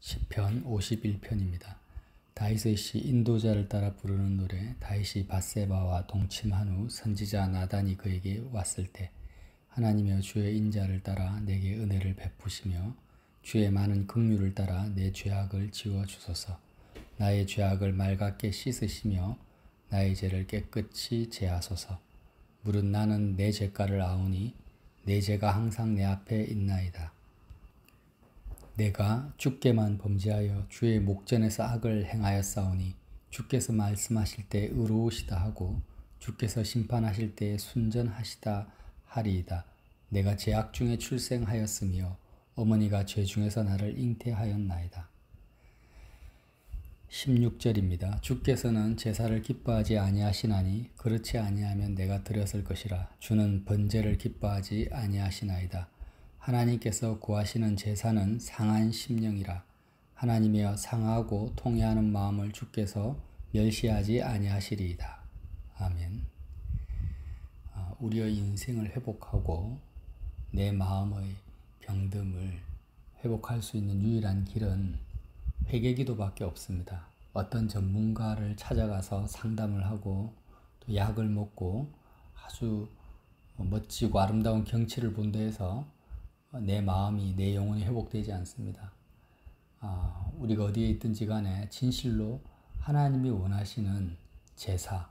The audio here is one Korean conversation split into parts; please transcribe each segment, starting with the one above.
시편 51편입니다. 다윗의 시 인도자를 따라 부르는 노래. 다윗이 밧세바와 동침한 후 선지자 나단이 그에게 왔을 때 하나님이여 주의 인자를 따라 내게 은혜를 베푸시며 주의 많은 긍휼을 따라 내 죄악을 지워 주소서. 나의 죄악을 맑게 씻으시며 나의 죄를 깨끗이 제하소서. 무릇 나는 내 죄가를 아오니 내 죄가 항상 내 앞에 있나이다. 내가 주께만 범죄하여 주의 목전에서 악을 행하였사오니 주께서 말씀하실 때 의로우시다 하고 주께서 심판하실 때 순전하시다 하리이다. 내가 죄악 중에 출생하였으며 어머니가 죄 중에서 나를 잉태하였나이다. 16절입니다. 주께서는 제사를 기뻐하지 아니하시나니 그렇지 아니하면 내가 드렸을 것이라. 주는 번제를 기뻐하지 아니하시나이다. 하나님께서 구하시는 제사는 상한 심령이라. 하나님이여 상하고 통회하는 마음을 주께서 멸시하지 아니하시리이다. 아멘. 우리의 인생을 회복하고 내 마음의 병듦을 회복할 수 있는 유일한 길은 회개기도밖에 없습니다. 어떤 전문가를 찾아가서 상담을 하고 또 약을 먹고 아주 멋지고 아름다운 경치를 본다 해서 내 마음이, 내 영혼이 회복되지 않습니다. 우리가 어디에 있든지 간에 진실로 하나님이 원하시는 제사,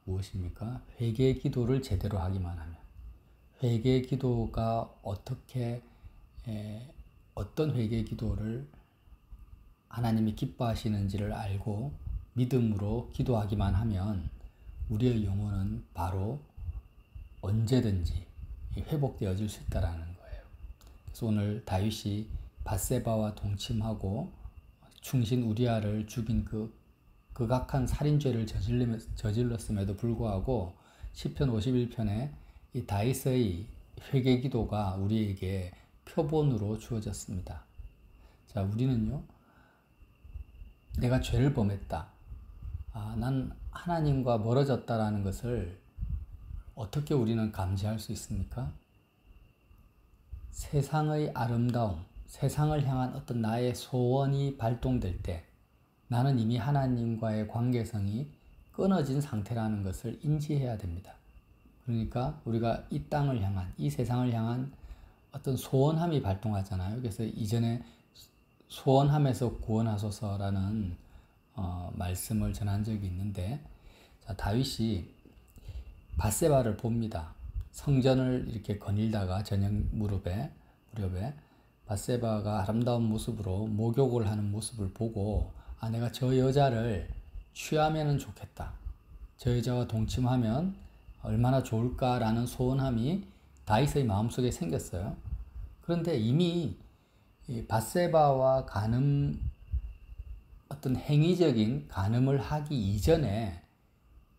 무엇입니까? 회개 기도를 제대로 하기만 하면. 회개 기도가 어떤 회개 기도를 하나님이 기뻐하시는지를 알고 믿음으로 기도하기만 하면 우리의 영혼은 바로 언제든지 회복되어질 수 있다는 거예요. 그래서 오늘 다윗이 밧세바와 동침하고 충신 우리아를 죽인 그 극악한 살인죄를 저질렀음에도 불구하고 시편 51편에 이 다윗의 회개 기도가 우리에게 표본으로 주어졌습니다. 자, 우리는요, 내가 죄를 범했다. 난 하나님과 멀어졌다라는 것을 어떻게 우리는 감지할 수 있습니까? 세상의 아름다움, 세상을 향한 어떤 나의 소원이 발동될 때 나는 이미 하나님과의 관계성이 끊어진 상태라는 것을 인지해야 됩니다. 그러니까 우리가 이 땅을 향한, 이 세상을 향한 어떤 소원함이 발동하잖아요. 그래서 이전에 소원함에서 구원하소서라는 말씀을 전한 적이 있는데, 자, 다윗이 밧세바를 봅니다. 성전을 이렇게 거닐다가 저녁 무렵에 밧세바가 아름다운 모습으로 목욕을 하는 모습을 보고 내가 저 여자를 취하면 좋겠다. 저 여자와 동침하면 얼마나 좋을까라는 소원함이 다윗의 마음속에 생겼어요. 그런데 이미 밧세바와 어떤 행위적인 간음을 하기 이전에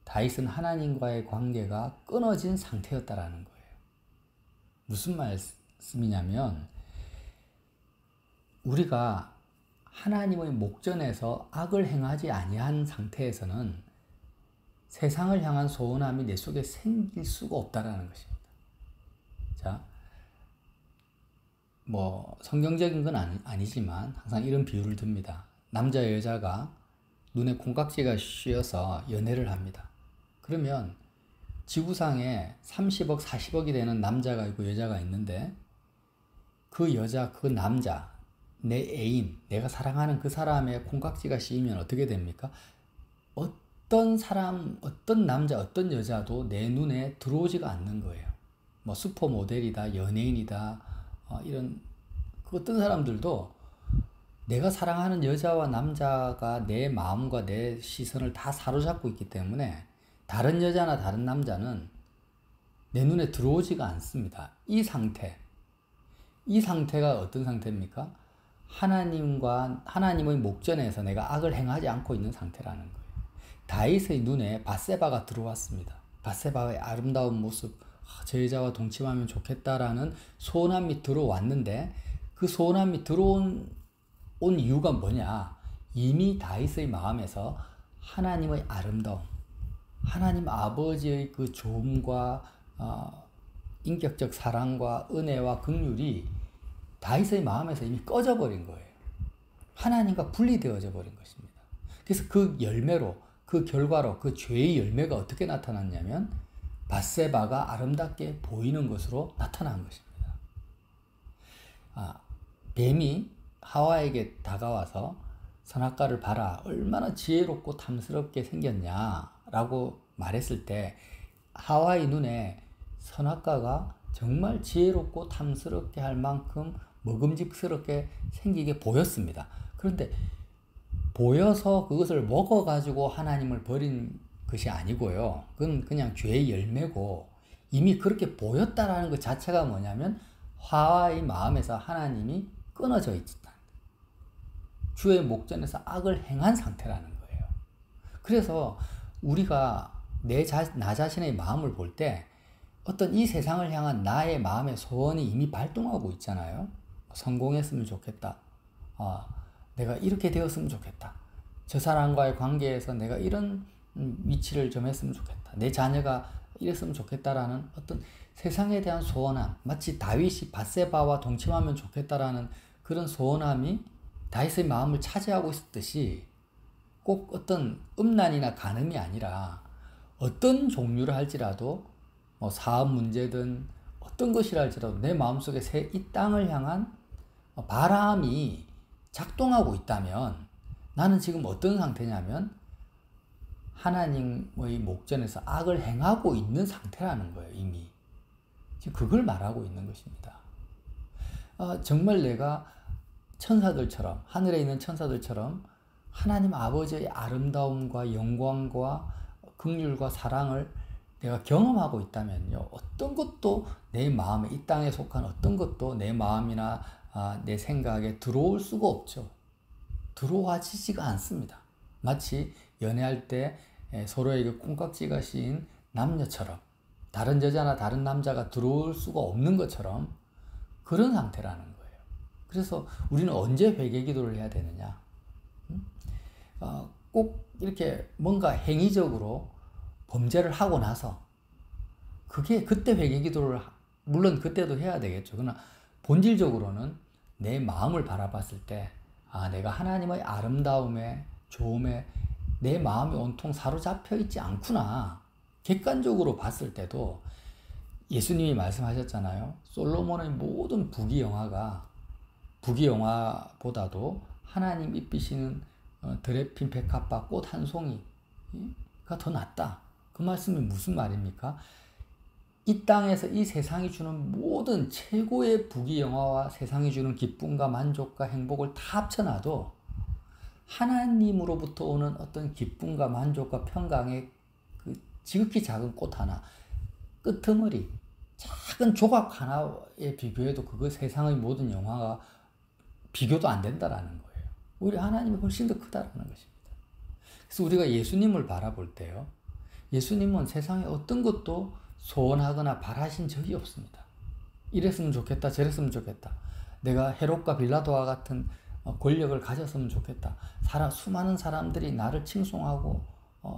다윗은 하나님과의 관계가 끊어진 상태였다라는 거예요. 무슨 말씀이냐면 우리가 하나님의 목전에서 악을 행하지 아니한 상태에서는 세상을 향한 소원함이 내 속에 생길 수가 없다라는 것입니다. 자, 성경적인 건 아니지만 항상 이런 비유를 듭니다. 남자 여자가 눈에 콩깍지가 씌어서 연애를 합니다. 그러면 지구상에 30억, 40억이 되는 남자가 있고 여자가 있는데 그 여자, 그 남자, 내 애인, 내가 사랑하는 그 사람의 콩깍지가 씌이면 어떻게 됩니까? 어떤 사람, 어떤 남자, 어떤 여자도 내 눈에 들어오지가 않는 거예요. 슈퍼모델이다, 연예인이다, 이런 그 어떤 사람들도 내가 사랑하는 여자와 남자가 내 마음과 내 시선을 다 사로잡고 있기 때문에 다른 여자나 다른 남자는 내 눈에 들어오지가 않습니다. 이 상태가 어떤 상태입니까? 하나님의 목전에서 내가 악을 행하지 않고 있는 상태라는 거예요. 다윗의 눈에 밧세바가 들어왔습니다. 밧세바의 아름다운 모습, 저 여자와 동침하면 좋겠다라는 소원함이 들어왔는데 그 소원함이 들어온 이유가 뭐냐? 이미 다윗의 마음에서 하나님의 아름다움, 하나님 아버지의 그 좋음과 인격적 사랑과 은혜와 긍휼이 다윗의 마음에서 이미 꺼져버린 거예요. 하나님과 분리되어져 버린 것입니다. 그래서 그 열매로, 그 결과로, 그 죄의 열매가 어떻게 나타났냐면 밧세바가 아름답게 보이는 것으로 나타난 것입니다. 뱀이 하와에게 다가와서 선악과를 봐라, 얼마나 지혜롭고 탐스럽게 생겼냐라고 말했을 때 하와의 눈에 선악과가 정말 지혜롭고 탐스럽게 할 만큼 먹음직스럽게 생기게 보였습니다. 그런데 보여서 그것을 먹어가지고 하나님을 버린 것이 아니고요. 그건 그냥 죄의 열매고, 이미 그렇게 보였다라는 것 자체가 뭐냐면 하와의 마음에서 하나님이 끊어져 있다. 주의 목전에서 악을 행한 상태라는 거예요. 그래서 우리가 나 자신의 마음을 볼 때 어떤 이 세상을 향한 나의 마음의 소원이 이미 발동하고 있잖아요. 성공했으면 좋겠다. 내가 이렇게 되었으면 좋겠다. 저 사람과의 관계에서 내가 이런 위치를 좀 했으면 좋겠다. 내 자녀가 이랬으면 좋겠다라는 어떤 세상에 대한 소원함, 마치 다윗이 밧세바와 동침하면 좋겠다라는 그런 소원함이 다윗의 마음을 차지하고 있었듯이, 꼭 어떤 음란이나 간음이 아니라 어떤 종류를 할지라도, 사업 문제든 어떤 것이라 할지라도 내 마음속에 이 땅을 향한 바람이 작동하고 있다면 나는 지금 어떤 상태냐면 하나님의 목전에서 악을 행하고 있는 상태라는 거예요. 이미 지금 그걸 말하고 있는 것입니다. 정말 내가 천사들처럼, 하늘에 있는 천사들처럼 하나님 아버지의 아름다움과 영광과 긍휼과 사랑을 내가 경험하고 있다면요, 어떤 것도 내 마음에, 이 땅에 속한 어떤 것도 내 마음이나 내 생각에 들어올 수가 없죠. 들어와지지가 않습니다. 마치 연애할 때 서로에게 콩깍지가 씌인 남녀처럼, 다른 여자나 다른 남자가 들어올 수가 없는 것처럼 그런 상태라는 거예요. 그래서 우리는 언제 회개 기도를 해야 되느냐? 꼭 이렇게 뭔가 행위적으로 범죄를 하고 나서, 그때 회개 기도를 물론 그때도 해야 되겠죠. 그러나 본질적으로는 내 마음을 바라봤을 때, 내가 하나님의 아름다움에, 좋음에 내 마음이 온통 사로잡혀 있지 않구나. 객관적으로 봤을 때도 예수님이 말씀하셨잖아요. 솔로몬의 모든 부귀영화보다도 하나님 입히시는 드레핀 백합화 꽃 한 송이가 더 낫다. 그 말씀이 무슨 말입니까? 이 땅에서 이 세상이 주는 모든 최고의 부귀영화와 세상이 주는 기쁨과 만족과 행복을 다 합쳐놔도 하나님으로부터 오는 어떤 기쁨과 만족과 평강의 그 지극히 작은 꽃 하나, 끄트머리, 작은 조각 하나에 비교해도 그거 세상의 모든 영화가 비교도 안 된다라는 거예요. 우리 하나님이 훨씬 더 크다라는 것입니다. 그래서 우리가 예수님을 바라볼 때요, 예수님은 세상에 어떤 것도 소원하거나 바라신 적이 없습니다. 이랬으면 좋겠다, 저랬으면 좋겠다. 내가 헤롯과 빌라도와 같은 권력을 가졌으면 좋겠다. 수많은 사람들이 나를 칭송하고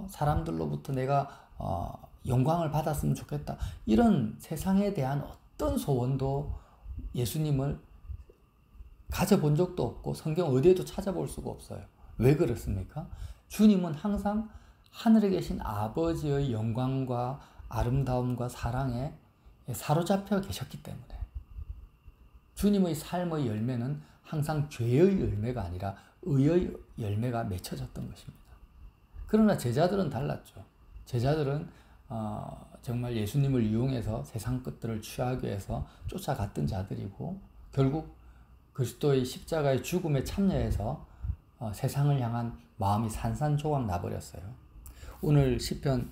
사람들로부터 내가 영광을 받았으면 좋겠다. 이런 세상에 대한 어떤 소원도 예수님을 가져본 적도 없고 성경 어디에도 찾아볼 수가 없어요. 왜 그렇습니까? 주님은 항상 하늘에 계신 아버지의 영광과 아름다움과 사랑에 사로잡혀 계셨기 때문에 주님의 삶의 열매는 항상 죄의 열매가 아니라 의의 열매가 맺혀졌던 것입니다. 그러나 제자들은 달랐죠. 제자들은 정말 예수님을 이용해서 세상 것들을 취하기 위해서 쫓아갔던 자들이고, 결국 그리스도의 십자가의 죽음에 참여해서 세상을 향한 마음이 산산조각 나버렸어요. 오늘 시편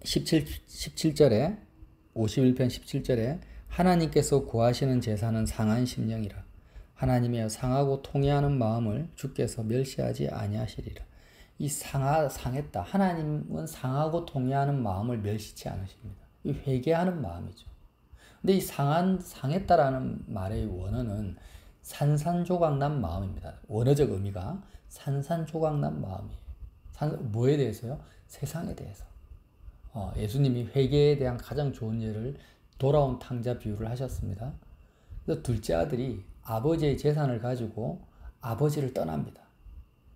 17절에 51편 17절에 하나님께서 구하시는 제사는 상한 심령이라. 하나님이여 상하고 통회하는 마음을 주께서 멸시하지 아니하시리라. 이 상했다. 하나님은 상하고 통회하는 마음을 멸시치 않으십니다. 이 회개하는 마음이죠. 근데 이 상했다라는 말의 원어는 산산조각난 마음입니다. 원어적 의미가 산산조각난 마음이에요. 뭐에 대해서요? 세상에 대해서. 예수님이 회개에 대한 가장 좋은 예를 돌아온 탕자 비유를 하셨습니다. 그래서 둘째 아들이 아버지의 재산을 가지고 아버지를 떠납니다.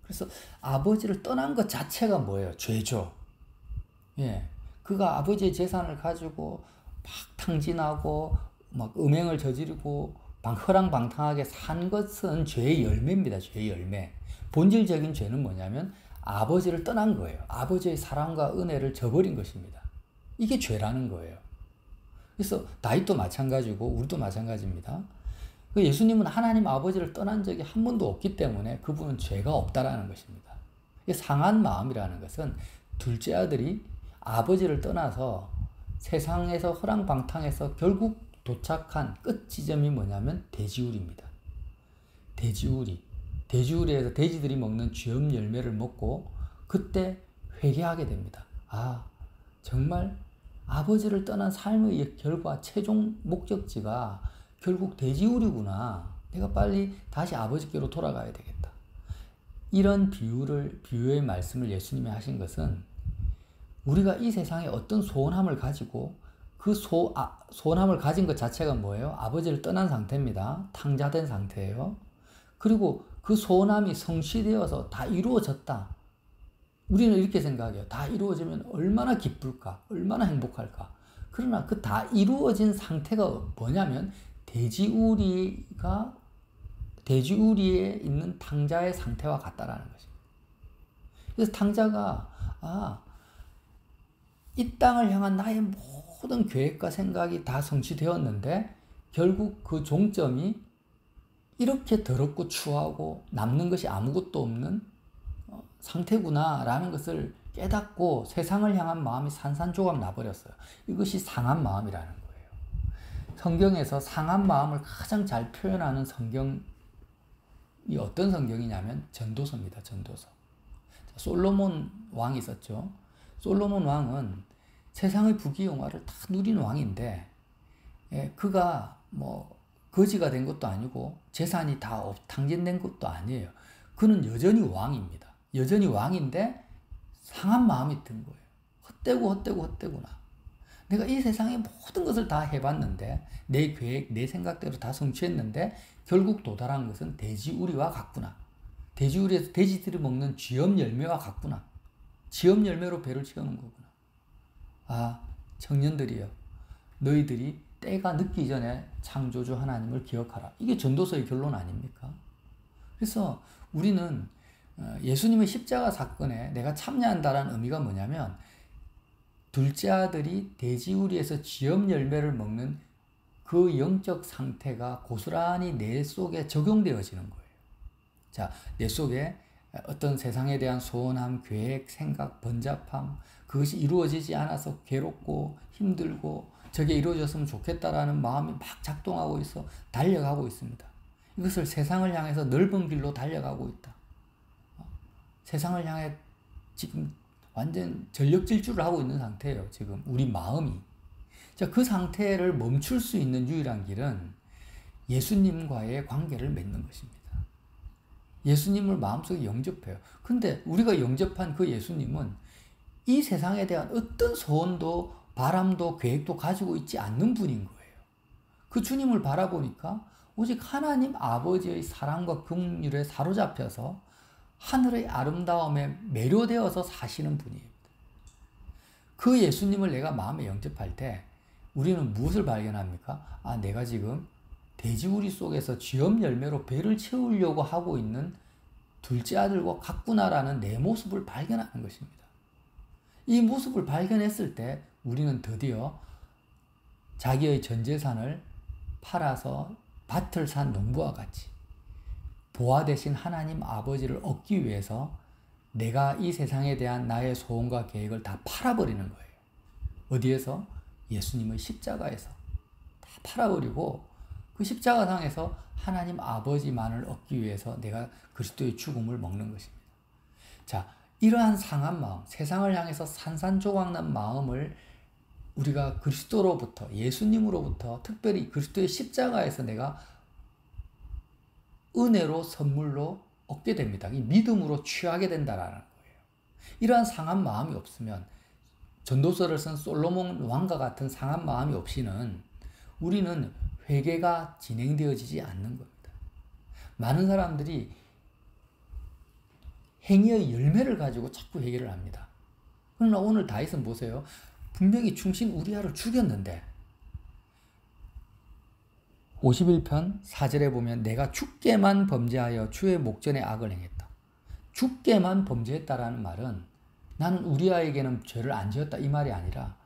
그래서 아버지를 떠난 것 자체가 뭐예요? 죄죠. 예. 그가 아버지의 재산을 가지고 막 탕진하고 막 음행을 저지르고 허랑방탕하게 산 것은 죄의 열매입니다. 죄의 열매. 본질적인 죄는 뭐냐면 아버지를 떠난 거예요. 아버지의 사랑과 은혜를 저버린 것입니다. 이게 죄라는 거예요. 그래서 다윗도 마찬가지고 우리도 마찬가지입니다. 예수님은 하나님 아버지를 떠난 적이 한 번도 없기 때문에 그분은 죄가 없다라는 것입니다. 상한 마음이라는 것은 둘째 아들이 아버지를 떠나서 세상에서 허랑방탕해서 결국 도착한 끝 지점이 뭐냐면 돼지우리입니다. 돼지우리에서 돼지들이 먹는 쥐엄 열매를 먹고 그때 회개하게 됩니다. 아, 정말 아버지를 떠난 삶의 결과 최종 목적지가 결국 돼지우리구나. 내가 빨리 다시 아버지께로 돌아가야 되겠다. 이런 비유의 말씀을 예수님이 하신 것은 우리가 이 세상에 어떤 소원함을 가지고 그 소원함을 가진 것 자체가 뭐예요? 아버지를 떠난 상태입니다. 탕자된 상태예요. 그리고 그 소원함이 성취되어서 다 이루어졌다. 우리는 이렇게 생각해요. 다 이루어지면 얼마나 기쁠까? 얼마나 행복할까? 그러나 그 다 이루어진 상태가 뭐냐면 돼지우리에 있는 탕자의 상태와 같다라는 것입니다. 그래서 탕자가 이 땅을 향한 나의 모든 계획과 생각이 다 성취되었는데 결국 그 종점이 이렇게 더럽고 추하고 남는 것이 아무것도 없는 상태구나라는 것을 깨닫고 세상을 향한 마음이 산산조각 나버렸어요. 이것이 상한 마음이라는 거예요. 성경에서 상한 마음을 가장 잘 표현하는 성경이 어떤 성경이냐면 전도서입니다. 전도서. 솔로몬 왕이 있었죠. 솔로몬 왕은 세상의 부귀영화를 다 누린 왕인데 그가 거지가 된 것도 아니고 재산이 다 탕진된 것도 아니에요. 그는 여전히 왕입니다. 여전히 왕인데 상한 마음이 든 거예요. 헛되구나. 내가 이 세상의 모든 것을 다 해봤는데 내 계획, 내 생각대로 다 성취했는데 결국 도달한 것은 돼지우리와 같구나. 돼지우리에서 돼지들이 먹는 쥐엄 열매와 같구나. 쥐엄 열매로 배를 채우는 거구나. 아, 청년들이여, 너희들이 때가 늦기 전에 창조주 하나님을 기억하라. 이게 전도서의 결론 아닙니까? 그래서 우리는 예수님의 십자가 사건에 내가 참여한다라는 의미가 뭐냐면 둘째 아들이 돼지우리에서 쥐엄 열매를 먹는 그 영적 상태가 고스란히 내 속에 적용되어지는 거예요. 자, 내 속에 어떤 세상에 대한 소원함, 계획, 생각, 번잡함, 그것이 이루어지지 않아서 괴롭고 힘들고 저게 이루어졌으면 좋겠다라는 마음이 막 작동하고 있어 달려가고 있습니다. 이것을 세상을 향해서 넓은 길로 달려가고 있다. 세상을 향해 지금 완전 전력 질주를 하고 있는 상태예요. 지금 우리 마음이. 자, 그 상태를 멈출 수 있는 유일한 길은 예수님과의 관계를 맺는 것입니다. 예수님을 마음속에 영접해요. 근데 우리가 영접한 그 예수님은 이 세상에 대한 어떤 소원도 바람도 계획도 가지고 있지 않는 분인 거예요. 그 주님을 바라보니까 오직 하나님 아버지의 사랑과 긍휼에 사로잡혀서 하늘의 아름다움에 매료되어서 사시는 분이에요. 그 예수님을 내가 마음에 영접할 때 우리는 무엇을 발견합니까? 아, 내가 지금 돼지우리 속에서 쥐엄 열매로 배를 채우려고 하고 있는 둘째 아들과 같구나라는 내 모습을 발견하는 것입니다. 이 모습을 발견했을 때 우리는 드디어 자기의 전 재산을 팔아서 밭을 산 농부와 같이 보아 되신 하나님 아버지를 얻기 위해서 내가 이 세상에 대한 나의 소원과 계획을 다 팔아버리는 거예요. 어디에서? 예수님의 십자가에서 다 팔아버리고 그 십자가상에서 하나님 아버지만을 얻기 위해서 내가 그리스도의 죽음을 먹는 것입니다. 자, 이러한 상한 마음, 세상을 향해서 산산조각난 마음을 우리가 그리스도로부터, 예수님으로부터, 특별히 그리스도의 십자가에서 내가 은혜로 선물로 얻게 됩니다. 이 믿음으로 취하게 된다라는 거예요. 이러한 상한 마음이 없으면 전도서를 쓴 솔로몬 왕과 같은 상한 마음이 없이는 우리는 회개가 진행되어지지 않는 겁니다. 많은 사람들이 행위의 열매를 가지고 자꾸 얘기를 합니다. 그러나 오늘 다윗은 보세요. 분명히 충신 우리아를 죽였는데 51편 4절에 보면 내가 주께만 범죄하여 주의 목전에 악을 행했다. 주께만 범죄했다라는 말은 나는 우리아에게는 죄를 안 지었다 이 말이 아니라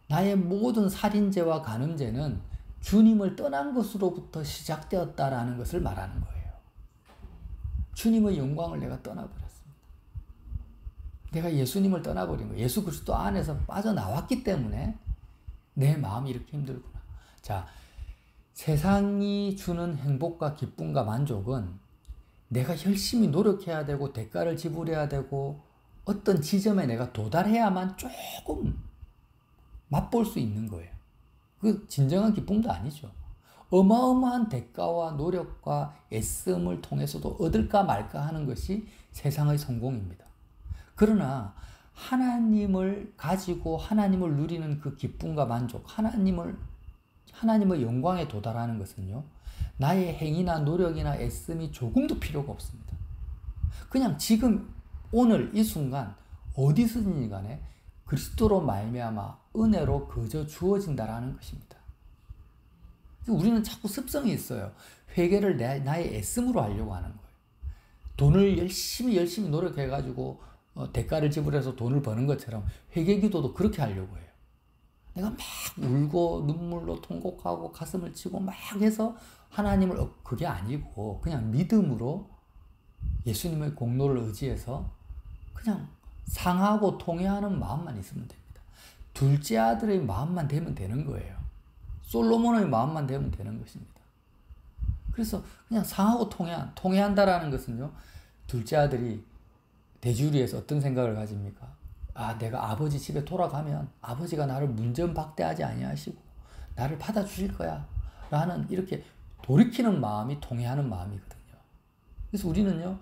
나의 모든 살인죄와 간음죄는 주님을 떠난 것으로부터 시작되었다라는 것을 말하는 거예요. 주님의 영광을 내가 떠나버렸습니다. 내가 예수님을 떠나버린 거예요. 예수 그리스도 안에서 빠져나왔기 때문에 내 마음이 이렇게 힘들구나. 자, 세상이 주는 행복과 기쁨과 만족은 내가 열심히 노력해야 되고 대가를 지불해야 되고 어떤 지점에 내가 도달해야만 조금 맛볼 수 있는 거예요. 그 진정한 기쁨도 아니죠. 어마어마한 대가와 노력과 애씀을 통해서도 얻을까 말까 하는 것이 세상의 성공입니다. 그러나 하나님을 가지고 하나님을 누리는 그 기쁨과 만족, 하나님의 영광에 도달하는 것은요, 나의 행위나 노력이나 애씀이 조금도 필요가 없습니다. 그냥 지금 오늘 이 순간 어디서든지 간에 그리스도로 말미암아 은혜로 거저 주어진다라는 것입니다. 우리는 자꾸 습성이 있어요. 회개를 나의 애씀으로 하려고 하는 거예요. 돈을 열심히 노력해가지고 대가를 지불해서 돈을 버는 것처럼 회개기도도 그렇게 하려고 해요. 내가 막 울고 눈물로 통곡하고 가슴을 치고 막 해서 하나님을 그게 아니고 그냥 믿음으로 예수님의 공로를 의지해서 그냥 상하고 통회하는 마음만 있으면 됩니다. 둘째 아들의 마음만 되면 되는 거예요. 솔로몬의 마음만 되면 되는 것입니다. 그래서 그냥 상하고 통회한다라는 것은요, 둘째 아들이 대주리에서 어떤 생각을 가집니까? 아, 내가 아버지 집에 돌아가면 아버지가 나를 문전박대하지 아니하시고 나를 받아주실 거야 라는 이렇게 돌이키는 마음이 통회하는 마음이거든요. 그래서 우리는요,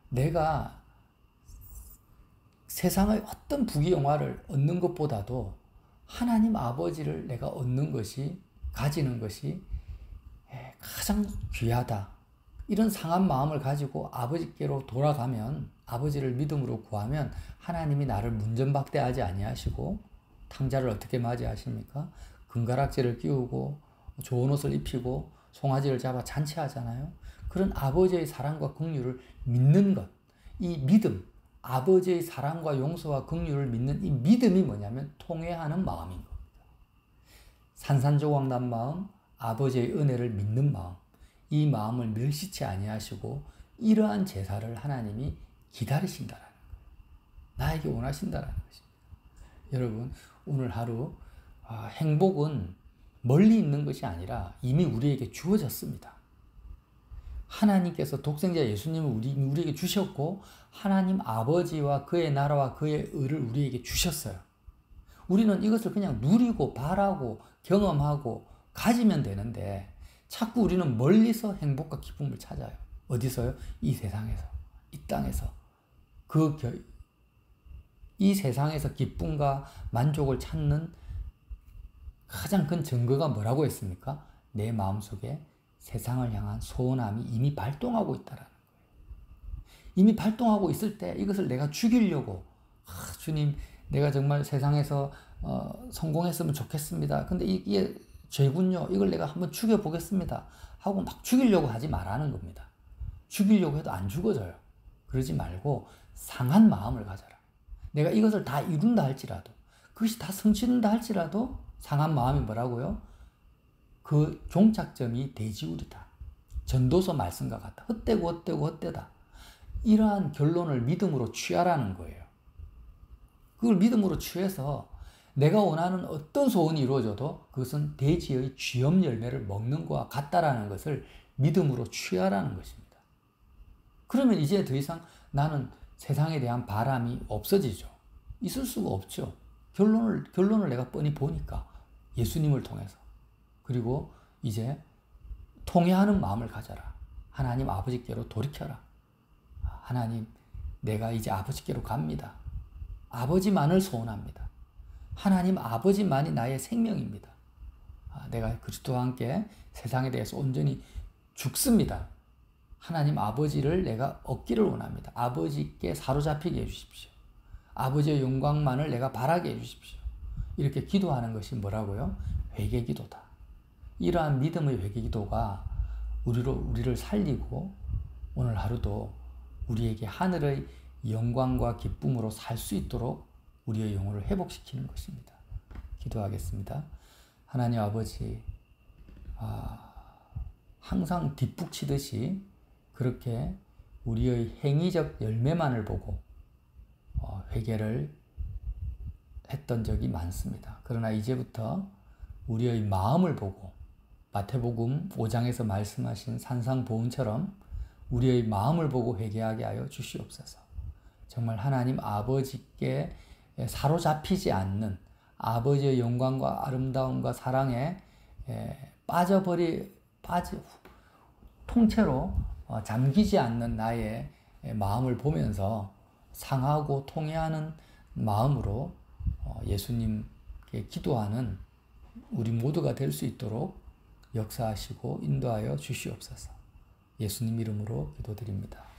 내가 세상의 어떤 부귀영화를 얻는 것보다도 하나님 아버지를 내가 얻는 것이, 가지는 것이 가장 귀하다. 이런 상한 마음을 가지고 아버지께로 돌아가면, 아버지를 믿음으로 구하면 하나님이 나를 문전박대하지 아니하시고 탕자를 어떻게 맞이하십니까? 금가락지를 끼우고 좋은 옷을 입히고 송아지를 잡아 잔치하잖아요. 그런 아버지의 사랑과 긍휼을 믿는 것, 이 믿음, 아버지의 사랑과 용서와 긍휼을 믿는 이 믿음이 뭐냐면 통회하는 마음인 겁니다. 산산조각 난 마음, 아버지의 은혜를 믿는 마음, 이 마음을 멸시치 아니하시고 이러한 제사를 하나님이 기다리신다라는 거예요. 나에게 원하신다라는 것입니다. 여러분, 오늘 하루 행복은 멀리 있는 것이 아니라 이미 우리에게 주어졌습니다. 하나님께서 독생자 예수님을 우리에게 주셨고 하나님 아버지와 그의 나라와 그의 의를 우리에게 주셨어요. 우리는 이것을 그냥 누리고 바라고 경험하고 가지면 되는데 자꾸 우리는 멀리서 행복과 기쁨을 찾아요. 어디서요? 이 세상에서, 이 땅에서. 이 세상에서 기쁨과 만족을 찾는 가장 큰 증거가 뭐라고 했습니까? 내 마음속에 세상을 향한 소원함이 이미 발동하고 있다라는 거예요. 이미 발동하고 있을 때 이것을 내가 죽이려고, 주님, 내가 정말 세상에서 성공했으면 좋겠습니다. 근데 이게 죄군요. 이걸 내가 한번 죽여보겠습니다. 하고 막 죽이려고 하지 말라는 겁니다. 죽이려고 해도 안 죽어져요. 그러지 말고 상한 마음을 가져라. 내가 이것을 다 이룬다 할지라도, 그것이 다 성취된다 할지라도 상한 마음이 뭐라고요? 그 종착점이 돼지우리다. 전도서 말씀과 같다. 헛되다. 이러한 결론을 믿음으로 취하라는 거예요. 그걸 믿음으로 취해서 내가 원하는 어떤 소원이 이루어져도 그것은 돼지의 쥐염 열매를 먹는 것과 같다라는 것을 믿음으로 취하라는 것입니다. 그러면 이제 더 이상 나는 세상에 대한 바람이 없어지죠. 있을 수가 없죠. 결론을 내가 뻔히 보니까 예수님을 통해서. 그리고 이제 통회하는 마음을 가져라. 하나님 아버지께로 돌이켜라. 하나님, 내가 이제 아버지께로 갑니다. 아버지만을 소원합니다. 하나님 아버지만이 나의 생명입니다. 내가 그리스도와 함께 세상에 대해서 온전히 죽습니다. 하나님 아버지를 내가 얻기를 원합니다. 아버지께 사로잡히게 해주십시오. 아버지의 영광만을 내가 바라게 해주십시오. 이렇게 기도하는 것이 뭐라고요? 회개기도다. 이러한 믿음의 회개기도가 우리를 살리고 오늘 하루도 우리에게 하늘의 영광과 기쁨으로 살 수 있도록 우리의 영혼을 회복시키는 것입니다. 기도하겠습니다. 하나님 아버지, 항상 뒷북치듯이 그렇게 우리의 행위적 열매만을 보고 회개를 했던 적이 많습니다. 그러나 이제부터 우리의 마음을 보고 마태복음 5장에서 말씀하신 산상보훈처럼 우리의 마음을 보고 회개하게 하여 주시옵소서. 정말 하나님 아버지께 사로잡히지 않는 아버지의 영광과 아름다움과 사랑에 통째로 잠기지 않는 나의 마음을 보면서 상하고 통회하는 마음으로 예수님께 기도하는 우리 모두가 될 수 있도록 역사하시고 인도하여 주시옵소서. 예수님 이름으로 기도드립니다.